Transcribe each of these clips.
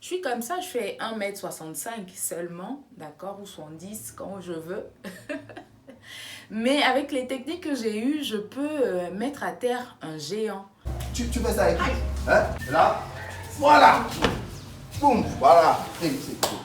Je suis comme ça, je fais 1,65 m seulement, d'accord, ou 70 quand je veux. Mais avec les techniques que j'ai eues, je peux mettre à terre un géant. Tu fais ça avec qui? Hein? Là, voilà. Boum, voilà. Et c'est tout.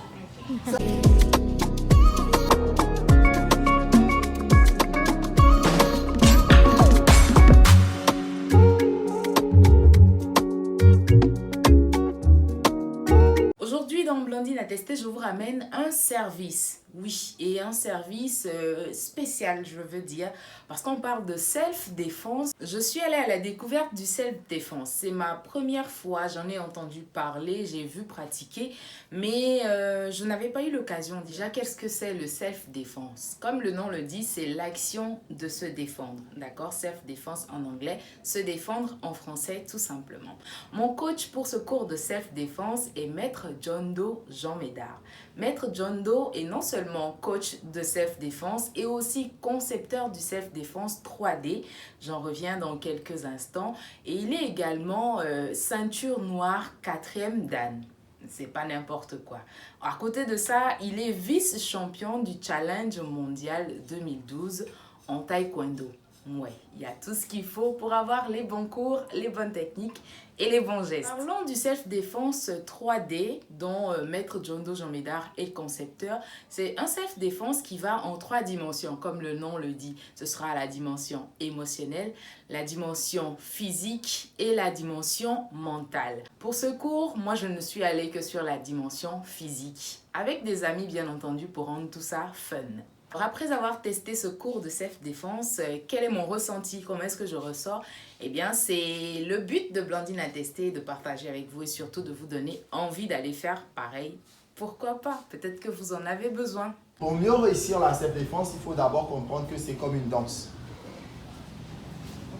Aujourd'hui, dans Blondine à tester, je vous ramène un service. Oui, et un service spécial, je veux dire, parce qu'on parle de self-défense. Je suis allée à la découverte du self-défense. C'est ma première fois, j'en ai entendu parler, j'ai vu pratiquer, mais je n'avais pas eu l'occasion. Déjà, qu'est-ce que c'est le self-défense? Comme le nom le dit, c'est l'action de se défendre, d'accord? Self-défense en anglais, se défendre en français tout simplement. Mon coach pour ce cours de self-défense est Maître John Doe Jean Médard. Maître John Doe est non seulement coach de self-défense et aussi concepteur du self-défense 3D. J'en reviens dans quelques instants. Et il est également ceinture noire 4e Dan. C'est pas n'importe quoi. À côté de ça, il est vice-champion du Challenge mondial 2012 en taekwondo. Ouais, il y a tout ce qu'il faut pour avoir les bons cours, les bonnes techniques et les bons gestes. Parlons du self-défense 3D dont Maître John Doe Jean Médard est concepteur. C'est un self-défense qui va en 3 dimensions, comme le nom le dit. Ce sera la dimension émotionnelle, la dimension physique et la dimension mentale. Pour ce cours, moi je ne suis allée que sur la dimension physique, avec des amis bien entendu pour rendre tout ça fun. Alors après avoir testé ce cours de self-défense, quel est mon ressenti? Comment est-ce que je ressors? Eh bien, c'est le but de Blondine à tester, de partager avec vous et surtout de vous donner envie d'aller faire pareil. Pourquoi pas? Peut-être que vous en avez besoin. Pour mieux réussir la self-défense, il faut d'abord comprendre que c'est comme une danse.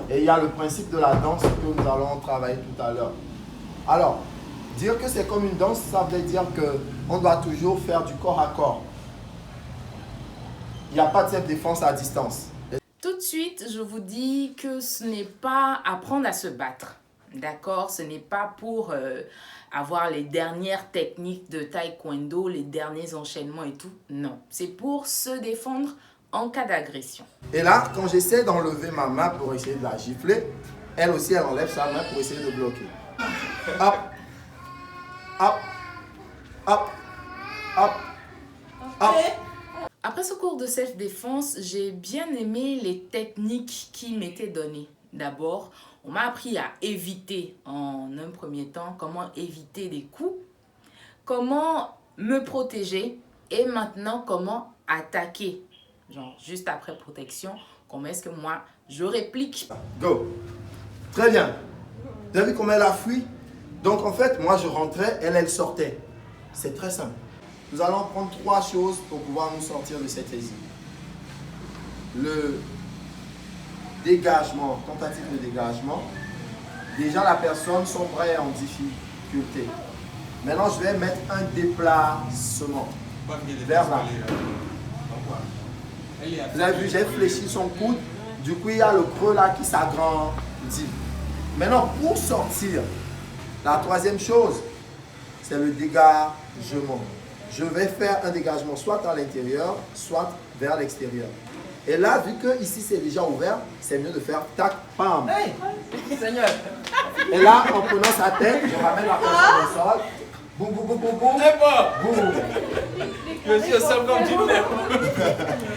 Et il y a le principe de la danse que nous allons travailler tout à l'heure. Alors, dire que c'est comme une danse, ça veut dire qu'on doit toujours faire du corps à corps. Il n'y a pas de self-défense à distance. Tout de suite, je vous dis que ce n'est pas apprendre à se battre. D'accord? Ce n'est pas pour avoir les dernières techniques de taekwondo, les derniers enchaînements et tout. Non, c'est pour se défendre en cas d'agression. Et là, quand j'essaie d'enlever ma main pour essayer de la gifler, elle aussi, elle enlève sa main pour essayer de bloquer. Hop, hop, hop, hop, hop. Après ce cours de self-défense, j'ai bien aimé les techniques qui m'étaient données. D'abord, on m'a appris à éviter en un premier temps, comment éviter des coups, comment me protéger et maintenant comment attaquer. Genre juste après protection, comment est-ce que moi je réplique. Go. Très bien. Vous avez vu comment elle a fui? Donc en fait, moi je rentrais, elle sortait. C'est très simple. Nous allons prendre 3 choses pour pouvoir nous sortir de cette hésitation. Le dégagement, tentative de dégagement. Déjà, la personne, son bras est en difficulté. Maintenant, je vais mettre un déplacement vers là. Vous avez vu, j'ai fléchi son coude. Du coup, il y a le creux là qui s'agrandit. Maintenant, pour sortir, la 3e chose, c'est le dégagement. Je vais faire un dégagement soit à l'intérieur, soit vers l'extérieur. Et là, vu que ici c'est déjà ouvert, c'est mieux de faire tac, pam. Hey, Seigneur. Et là, en prenant sa tête, je ramène la personne au sol. Boum, boum, boum, boum, boum. C'est bon. Boum. Je suis au sol comme du n'importe.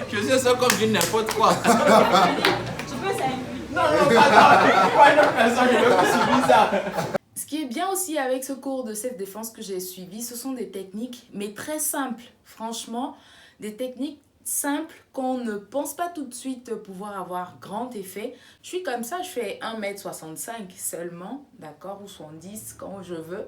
Je suis au sol comme du n'importe quoi. Tu peux ça? Non, pas une autre personne, je veux que tu subis ça. Ce qui est bien aussi avec ce cours de self-défense que j'ai suivi, ce sont des techniques, mais très simples. Franchement, des techniques simples qu'on ne pense pas tout de suite pouvoir avoir grand effet. Je suis comme ça, je fais 1,65 m seulement, d'accord, ou 70 quand je veux.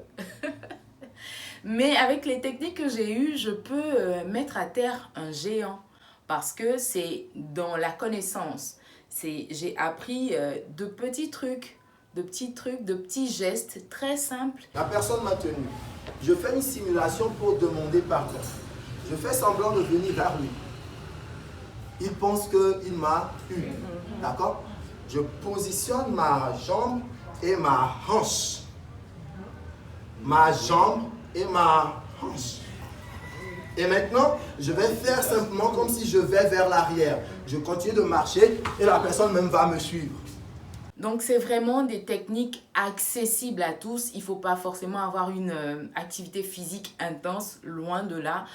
Mais avec les techniques que j'ai eues, je peux mettre à terre un géant parce que c'est dans la connaissance. J'ai appris de petits trucs, de petits gestes très simples. La personne m'a tenu. Je fais une simulation pour demander pardon. Je fais semblant de venir vers lui. Il pense qu'il m'a eu. D'accord? Je positionne ma jambe et ma hanche. Ma jambe et ma hanche. Et maintenant, je vais faire simplement comme si je vais vers l'arrière. Je continue de marcher et la personne même va me suivre. Donc, c'est vraiment des techniques accessibles à tous. Il ne faut pas forcément avoir une activité physique intense, loin de là,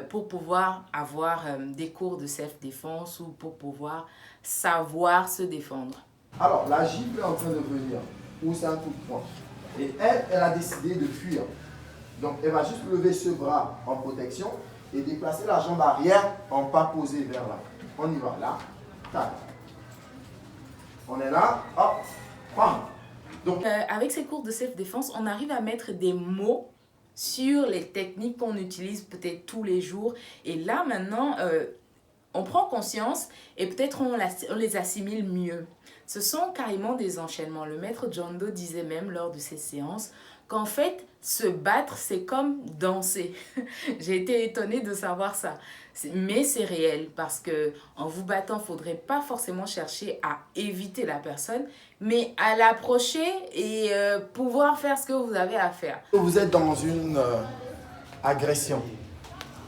pour pouvoir avoir des cours de self-défense ou pour pouvoir savoir se défendre. Alors, la gifle est en train de venir, ou c'est un coup de poing. Et elle a décidé de fuir. Donc, elle va juste lever ce bras en protection et déplacer la jambe arrière en pas posé vers là. On y va, là, tac. On est là, hop, bam. Donc, avec ces cours de self-défense, on arrive à mettre des mots sur les techniques qu'on utilise peut-être tous les jours. Et là, maintenant, on prend conscience et peut-être on les assimile mieux. Ce sont carrément des enchaînements. Le maître John Doe disait même lors de ces séances qu'en fait, se battre, c'est comme danser. J'ai été étonnée de savoir ça. Mais c'est réel parce que en vous battant, il ne faudrait pas forcément chercher à éviter la personne, mais à l'approcher et pouvoir faire ce que vous avez à faire. vous êtes dans une agression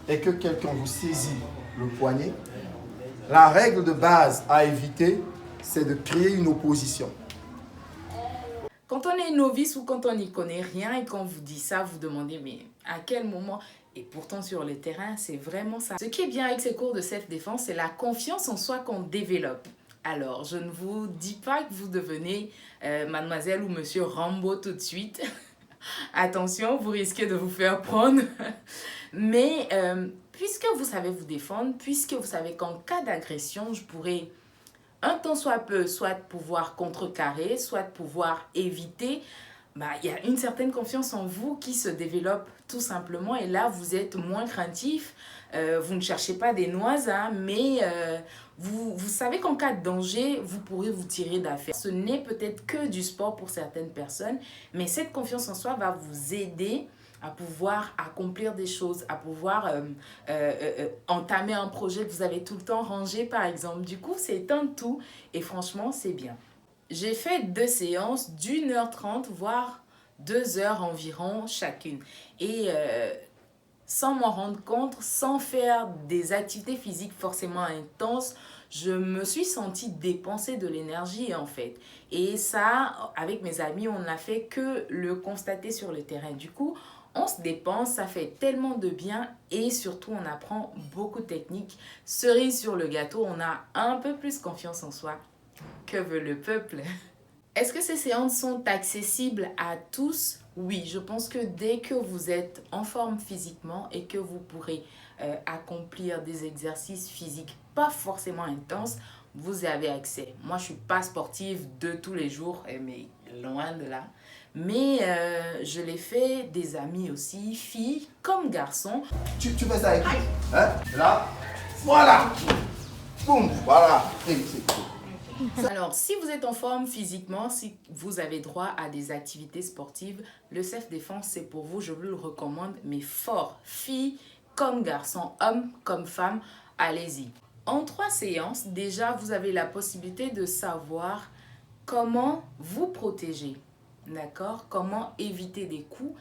et que quelqu'un vous saisit le poignet, la règle de base à éviter, c'est de créer une opposition. Quand on est novice ou quand on n'y connaît rien et qu'on vous dit ça, vous demandez mais à quel moment? Et pourtant sur le terrain, c'est vraiment ça. Ce qui est bien avec ces cours de self-défense, c'est la confiance en soi qu'on développe. Alors, je ne vous dis pas que vous devenez mademoiselle ou monsieur Rambo tout de suite. Attention, vous risquez de vous faire prendre. Mais puisque vous savez vous défendre, puisque vous savez qu'en cas d'agression, je pourrais un temps soit peu, soit pouvoir contrecarrer, soit pouvoir éviter, il y a une certaine confiance en vous qui se développe tout simplement. Et là, vous êtes moins craintif. Vous ne cherchez pas des noises, hein, mais vous savez qu'en cas de danger, vous pourrez vous tirer d'affaire. Ce n'est peut-être que du sport pour certaines personnes, mais cette confiance en soi va vous aider à pouvoir accomplir des choses, à pouvoir entamer un projet que vous avez tout le temps rangé, par exemple. Du coup, c'est un tout et franchement, c'est bien. J'ai fait 2 séances d'1h30, voire 2 heures environ chacune. Et sans m'en rendre compte, sans faire des activités physiques forcément intenses, je me suis sentie dépenser de l'énergie en fait. Et ça, avec mes amis, on n'a fait que le constater sur le terrain. Du coup, on se dépense, ça fait tellement de bien et surtout on apprend beaucoup de techniques. Cerise sur le gâteau, on a un peu plus confiance en soi. Que veut le peuple? Est-ce que ces séances sont accessibles à tous? Oui, je pense que dès que vous êtes en forme physiquement et que vous pourrez accomplir des exercices physiques pas forcément intenses, vous avez accès. Moi, je ne suis pas sportive de tous les jours, mais loin de là. Mais je l'ai fait des amis aussi, filles comme garçons. Tu fais ça avec hein? Là, voilà. Boum, voilà. Et c'est tout. Alors, si vous êtes en forme physiquement, si vous avez droit à des activités sportives, le self-défense, c'est pour vous, je vous le recommande, mais fort. Filles comme garçons, hommes comme femmes, allez-y. En 3 séances, déjà, vous avez la possibilité de savoir comment vous protéger, d'accord? Comment éviter des coups.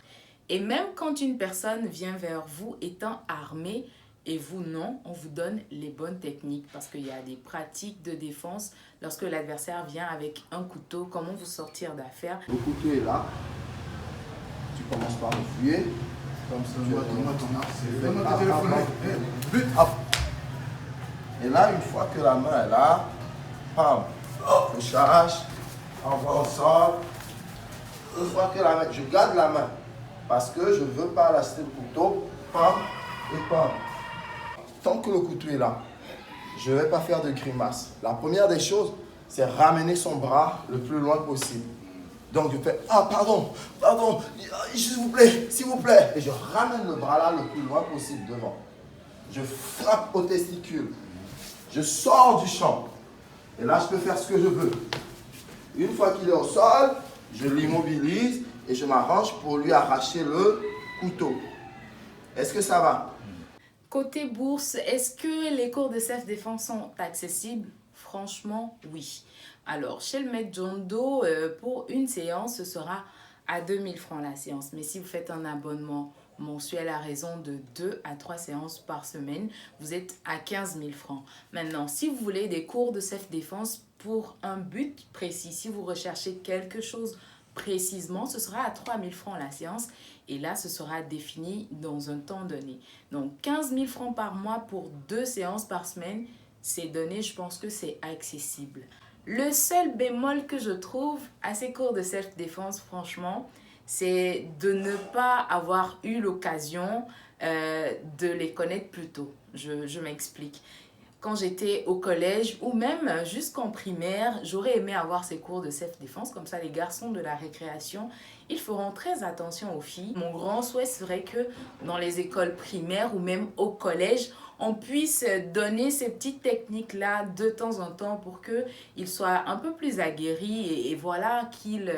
Et même quand une personne vient vers vous étant armée, et vous non, on vous donne les bonnes techniques parce qu'il y a des pratiques de défense lorsque l'adversaire vient avec un couteau, comment vous sortir d'affaire. Le couteau est là, tu commences par le fouiller, comme ça tu but, hop. Et là, une fois que la main est là, pam, je charge, envoie au sol. Une fois que la main, je garde la main parce que je ne veux pas lâcher le couteau, pam et pam. Tant que le couteau est là, je ne vais pas faire de grimace. La première des choses, c'est ramener son bras le plus loin possible. Donc je fais, ah pardon, s'il vous plaît. Et je ramène le bras là le plus loin possible devant. Je frappe au testicule. Je sors du champ. Et là, je peux faire ce que je veux. Une fois qu'il est au sol, je l'immobilise et je m'arrange pour lui arracher le couteau. Est-ce que ça va? Côté bourse, est-ce que les cours de self-défense sont accessibles? Franchement, oui. Alors, chez le maître John Doe, pour une séance, ce sera à 2000 francs la séance. Mais si vous faites un abonnement mensuel à raison de 2 à 3 séances par semaine, vous êtes à 15 000 francs. Maintenant, si vous voulez des cours de self-défense pour un but précis, si vous recherchez quelque chose précisément, ce sera à 3 000 francs la séance et là, ce sera défini dans un temps donné. Donc, 15 000 francs par mois pour 2 séances par semaine, c'est donné, je pense que c'est accessible. Le seul bémol que je trouve à ces cours de self-défense, franchement, c'est de ne pas avoir eu l'occasion de les connaître plus tôt. Je m'explique. Quand j'étais au collège ou même jusqu'en primaire, j'aurais aimé avoir ces cours de self-défense. Comme ça, les garçons de la récréation, ils feront très attention aux filles. Mon grand souhait serait que dans les écoles primaires ou même au collège, on puisse donner ces petites techniques-là de temps en temps pour qu'ils soient un peu plus aguerris et voilà, qu'ils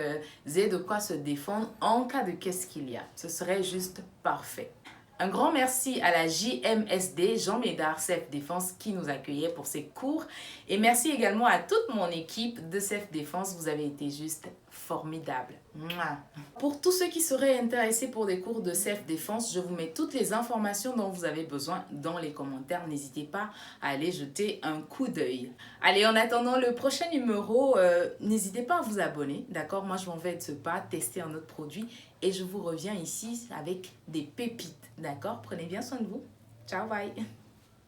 aient de quoi se défendre en cas de qu'est-ce qu'il y a. Ce serait juste parfait. Un grand merci à la JMSD, Jean Médard Self-Défense, qui nous accueillait pour ces cours. Et merci également à toute mon équipe de Self-Défense. Vous avez été juste formidables. Mouah. Pour tous ceux qui seraient intéressés pour des cours de self-défense, je vous mets toutes les informations dont vous avez besoin dans les commentaires. N'hésitez pas à aller jeter un coup d'œil. Allez, en attendant le prochain numéro, n'hésitez pas à vous abonner. D'accord? Moi, je m'en vais de ce pas, tester un autre produit. Et je vous reviens ici avec des pépites. D'accord? Prenez bien soin de vous. Ciao, bye.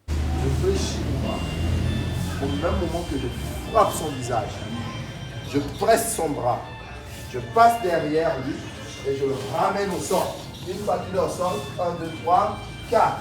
Je fléchis moi. Au même moment que je frappe son visage, je presse son bras. Je passe derrière lui et je le ramène au sol. Une fois qu'il est au sol, 1, 2, 3, 4.